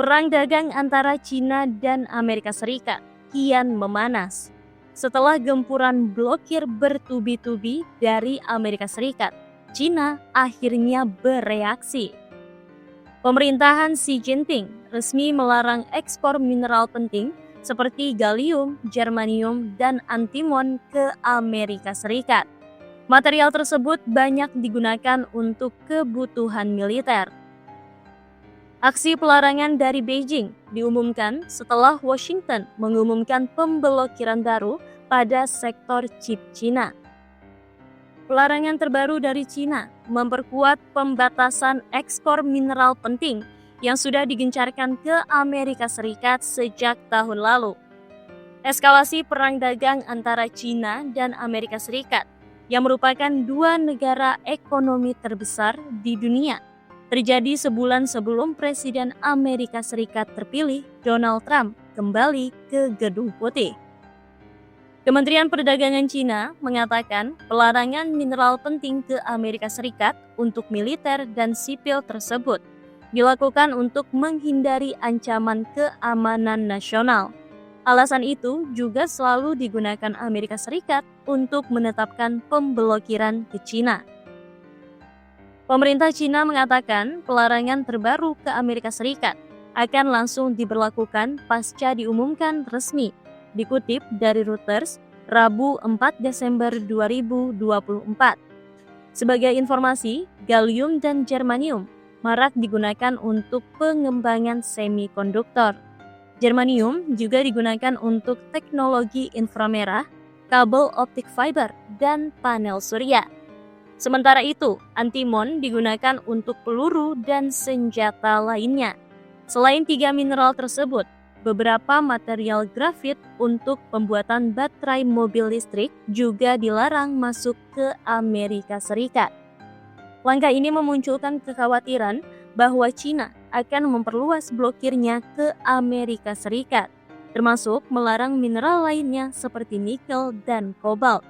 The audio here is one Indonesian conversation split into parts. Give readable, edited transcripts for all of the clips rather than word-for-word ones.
Perang dagang antara Cina dan Amerika Serikat kian memanas setelah gempuran blokir bertubi-tubi dari Amerika Serikat. Cina akhirnya bereaksi. Pemerintahan Xi Jinping resmi melarang ekspor mineral penting seperti gallium, germanium, dan antimon ke Amerika Serikat. Material tersebut banyak digunakan untuk kebutuhan militer. Aksi pelarangan dari Beijing diumumkan setelah Washington mengumumkan pemblokiran baru pada sektor chip Cina. Pelarangan terbaru dari Cina memperkuat pembatasan ekspor mineral penting yang sudah digencarkan ke Amerika Serikat sejak tahun lalu. Eskalasi perang dagang antara Cina dan Amerika Serikat yang merupakan dua negara ekonomi terbesar di dunia terjadi sebulan sebelum Presiden Amerika Serikat terpilih Donald Trump kembali ke Gedung Putih. Kementerian Perdagangan Cina mengatakan pelarangan mineral penting ke Amerika Serikat untuk militer dan sipil tersebut dilakukan untuk menghindari ancaman keamanan nasional. Alasan itu juga selalu digunakan Amerika Serikat untuk menetapkan pemblokiran ke Cina. Pemerintah Cina mengatakan pelarangan terbaru ke Amerika Serikat akan langsung diberlakukan pasca diumumkan resmi, dikutip dari Reuters, Rabu 4 Desember 2024. Sebagai informasi, gallium dan germanium marak digunakan untuk pengembangan semikonduktor. Germanium juga digunakan untuk teknologi inframerah, kabel optik fiber, dan panel surya. Sementara itu, antimon digunakan untuk peluru dan senjata lainnya. Selain tiga mineral tersebut, beberapa material grafit untuk pembuatan baterai mobil listrik juga dilarang masuk ke Amerika Serikat. Langkah ini memunculkan kekhawatiran bahwa Cina akan memperluas blokirnya ke Amerika Serikat, termasuk melarang mineral lainnya seperti nikel dan kobalt.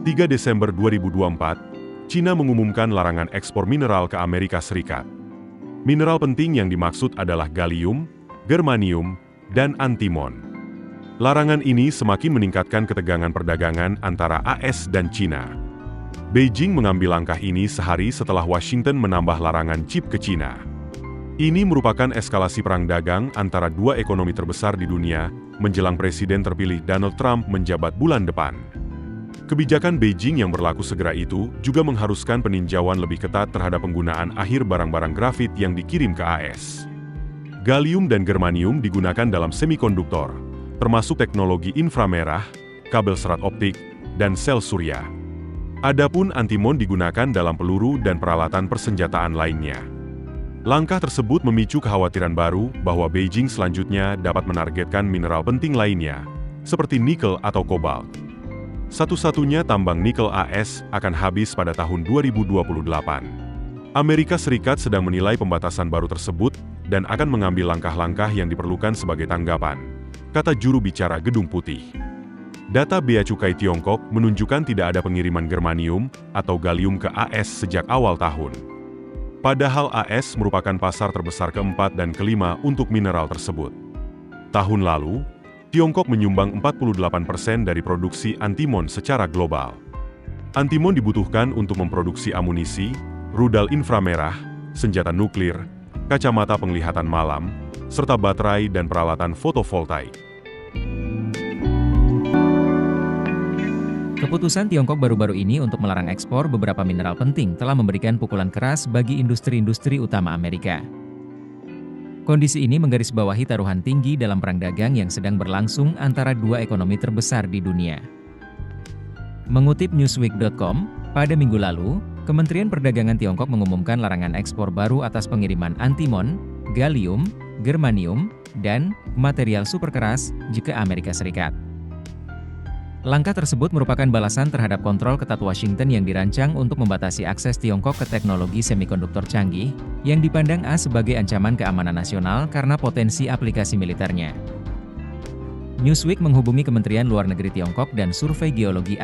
3 Desember 2024, Cina mengumumkan larangan ekspor mineral ke Amerika Serikat. Mineral penting yang dimaksud adalah gallium, germanium, dan antimon. Larangan ini semakin meningkatkan ketegangan perdagangan antara AS dan Cina. Beijing mengambil langkah ini sehari setelah Washington menambah larangan chip ke Cina. Ini merupakan eskalasi perang dagang antara dua ekonomi terbesar di dunia menjelang Presiden terpilih Donald Trump menjabat bulan depan. Kebijakan Beijing yang berlaku segera itu juga mengharuskan peninjauan lebih ketat terhadap penggunaan akhir barang-barang grafit yang dikirim ke AS. Gallium dan germanium digunakan dalam semikonduktor, termasuk teknologi inframerah, kabel serat optik, dan sel surya. Adapun antimon digunakan dalam peluru dan peralatan persenjataan lainnya. Langkah tersebut memicu kekhawatiran baru bahwa Beijing selanjutnya dapat menargetkan mineral penting lainnya, seperti nikel atau kobalt. Satu-satunya tambang nikel AS akan habis pada tahun 2028. Amerika Serikat sedang menilai pembatasan baru tersebut dan akan mengambil langkah-langkah yang diperlukan sebagai tanggapan, kata juru bicara Gedung Putih. Data Bea Cukai Tiongkok menunjukkan tidak ada pengiriman germanium atau gallium ke AS sejak awal tahun. Padahal AS merupakan pasar terbesar keempat dan kelima untuk mineral tersebut. Tahun lalu, Tiongkok menyumbang 48% dari produksi antimon secara global. Antimon dibutuhkan untuk memproduksi amunisi, rudal inframerah, senjata nuklir, kacamata penglihatan malam, serta baterai dan peralatan fotovoltaik. Keputusan Tiongkok baru-baru ini untuk melarang ekspor beberapa mineral penting telah memberikan pukulan keras bagi industri-industri utama Amerika. Kondisi ini menggarisbawahi taruhan tinggi dalam perang dagang yang sedang berlangsung antara dua ekonomi terbesar di dunia. Mengutip Newsweek.com, pada minggu lalu, Kementerian Perdagangan Tiongkok mengumumkan larangan ekspor baru atas pengiriman antimon, gallium, germanium, dan material superkeras ke Amerika Serikat. Langkah tersebut merupakan balasan terhadap kontrol ketat Washington yang dirancang untuk membatasi akses Tiongkok ke teknologi semikonduktor canggih, yang dipandang sebagai ancaman keamanan nasional karena potensi aplikasi militernya. Newsweek menghubungi Kementerian Luar Negeri Tiongkok dan Survei Geologi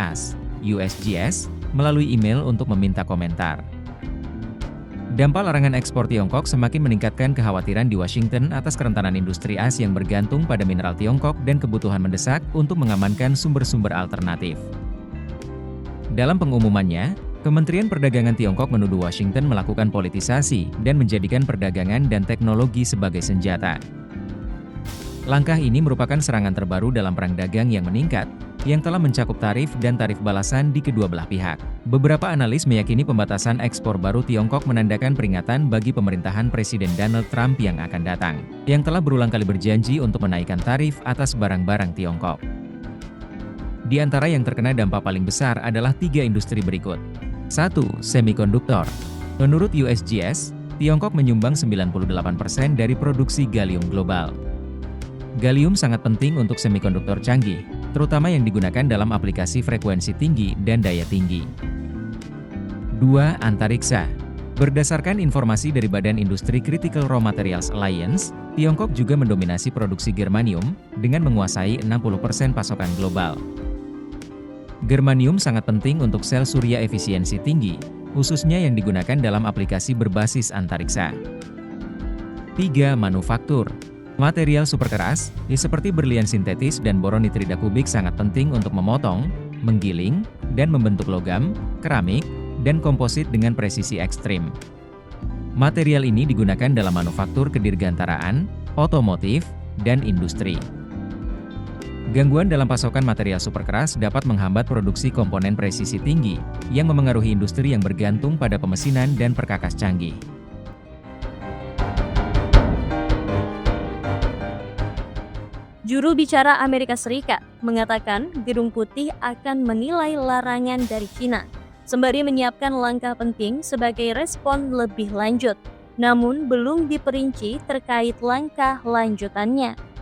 USGS melalui email untuk meminta komentar. Dampak larangan ekspor Tiongkok semakin meningkatkan kekhawatiran di Washington atas kerentanan industri AS yang bergantung pada mineral Tiongkok dan kebutuhan mendesak untuk mengamankan sumber-sumber alternatif. Dalam pengumumannya, Kementerian Perdagangan Tiongkok menuduh Washington melakukan politisasi dan menjadikan perdagangan dan teknologi sebagai senjata. Langkah ini merupakan serangan terbaru dalam perang dagang yang meningkat, yang telah mencakup tarif dan tarif balasan di kedua belah pihak. Beberapa analis meyakini pembatasan ekspor baru Tiongkok menandakan peringatan bagi pemerintahan Presiden Donald Trump yang akan datang, yang telah berulang kali berjanji untuk menaikkan tarif atas barang-barang Tiongkok. Di antara yang terkena dampak paling besar adalah 3 industri berikut. 1. Semikonduktor. Menurut USGS, Tiongkok menyumbang 98% dari produksi gallium global. Gallium sangat penting untuk semikonduktor canggih, terutama yang digunakan dalam aplikasi frekuensi tinggi dan daya tinggi. 2. Antariksa. Berdasarkan informasi dari Badan Industri Critical Raw Materials Alliance, Tiongkok juga mendominasi produksi germanium dengan menguasai 60% pasokan global. Germanium sangat penting untuk sel surya efisiensi tinggi, khususnya yang digunakan dalam aplikasi berbasis antariksa. 3. Manufaktur. Material superkeras, seperti berlian sintetis dan boron nitrida kubik sangat penting untuk memotong, menggiling, dan membentuk logam, keramik, dan komposit dengan presisi ekstrim. Material ini digunakan dalam manufaktur kedirgantaraan, otomotif, dan industri. Gangguan dalam pasokan material superkeras dapat menghambat produksi komponen presisi tinggi, yang memengaruhi industri yang bergantung pada pemesinan dan perkakas canggih. Juru bicara Amerika Serikat mengatakan Gedung Putih akan menilai larangan dari China, sembari menyiapkan langkah penting sebagai respon lebih lanjut, namun belum diperinci terkait langkah lanjutannya.